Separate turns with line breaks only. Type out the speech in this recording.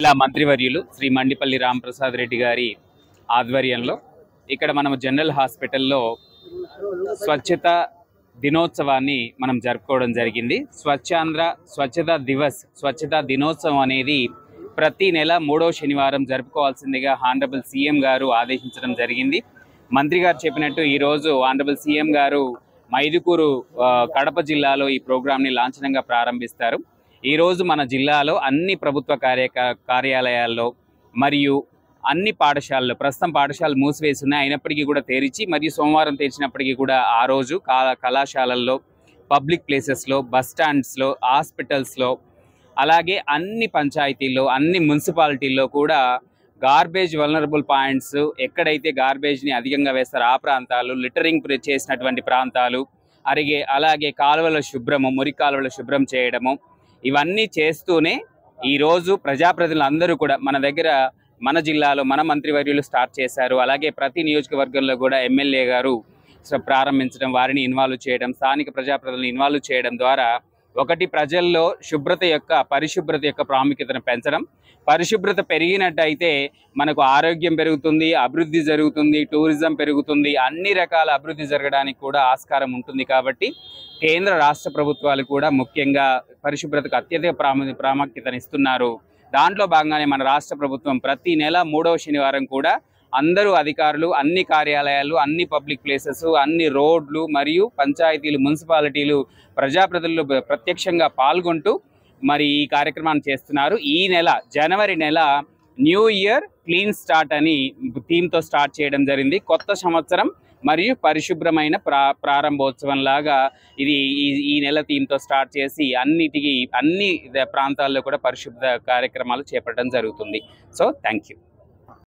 జిల్లా మంత్రివర్యులు శ్రీ మండిపల్లి రామప్రసాద్ రెడ్డి గారి ఆధ్వర్యంలో ఇక్కడ మనం జనరల్ హాస్పిటల్లో స్వచ్ఛత దినోత్సవాన్ని మనం జరుపుకోవడం జరిగింది. స్వచ్ఛాంధ్ర స్వచ్ఛతా దినోత్సవం అనేది ప్రతి నెల 3వ శనివారం జరుపుకోవాల్సిందిగా హానరబుల్ సీఎం గారు ఆదేశించడం జరిగింది. మంత్రి గారు చెప్పినట్టు ఈరోజు హానరబుల్ సీఎం గారు మైదుకూరు కడప జిల్లాలో ఈ ప్రోగ్రాంని లాంఛనంగా ప్రారంభిస్తారు. ఈరోజు మన జిల్లాలో అన్ని ప్రభుత్వ కార్యాలయాల్లో మరియు అన్ని పాఠశాలలు ప్రస్తుతం పాఠశాలలు మూసివేసి ఉన్నాయి, అయినప్పటికీ కూడా తెరిచి మరియు సోమవారం తెరిచినప్పటికీ కూడా ఆ రోజు కళాశాలల్లో, పబ్లిక్ ప్లేసెస్లో, బస్ స్టాండ్స్లో, హాస్పిటల్స్లో, అలాగే అన్ని పంచాయతీల్లో, అన్ని మున్సిపాలిటీల్లో కూడా గార్బేజ్ వల్నరబుల్ పాయింట్స్, ఎక్కడైతే గార్బేజ్ని అధికంగా వేస్తారో ఆ ప్రాంతాలు, లిటరింగ్ చేసినటువంటి ప్రాంతాలు, అలాగే కాలువల శుభ్రము, మురికి కాలువల శుభ్రం చేయడము, ఇవన్నీ చేస్తూనే ఈరోజు ప్రజాప్రతినిధులందరూ కూడా మన జిల్లాలో మన మంత్రివర్యులు స్టార్ట్ చేశారు. అలాగే ప్రతి నియోజకవర్గంలో కూడా ఎమ్మెల్యే గారు ప్రారంభించడం, వారిని ఇన్వాల్వ్ చేయడం, స్థానిక ప్రజాప్రతినిధులను ఇన్వాల్వ్ చేయడం ద్వారా ఒకటి ప్రజల్లో పరిశుభ్రత యొక్క ప్రాముఖ్యతను పెంచడం. పరిశుభ్రత పెరిగినట్టయితే మనకు ఆరోగ్యం పెరుగుతుంది, అభివృద్ధి జరుగుతుంది, టూరిజం పెరుగుతుంది, అన్ని రకాల అభివృద్ధి జరగడానికి కూడా ఆస్కారం ఉంటుంది. కాబట్టి కేంద్ర రాష్ట్ర ప్రభుత్వాలు కూడా ముఖ్యంగా పరిశుభ్రతకు అత్యధిక ప్రాముఖ్యతనిస్తున్నారు. దాంట్లో భాగంగానే మన రాష్ట్ర ప్రభుత్వం ప్రతి నెల 3వ శనివారం కూడా అందరూ అధికారులు, అన్ని కార్యాలయాలు, అన్ని పబ్లిక్ ప్లేసెస్, అన్ని రోడ్లు మరియు పంచాయతీలు, మున్సిపాలిటీలు, ప్రజాప్రతినిధులు ప్రత్యక్షంగా పాల్గొంటూ మరి ఈ కార్యక్రమాన్ని చేస్తున్నారు. ఈ నెల జనవరి నెల న్యూ ఇయర్ క్లీన్ స్టార్ట్ అని థీమ్తో స్టార్ట్ చేయడం జరిగింది. కొత్త సంవత్సరం మరియు పరిశుభ్రమైన ప్రారంభోత్సవం లాగా ఇది ఈ నెల థీమ్తో స్టార్ట్ చేసి అన్ని ప్రాంతాల్లో కూడా పరిశుభ్ర కార్యక్రమాలు చేపట్టడం జరుగుతుంది. So thank you.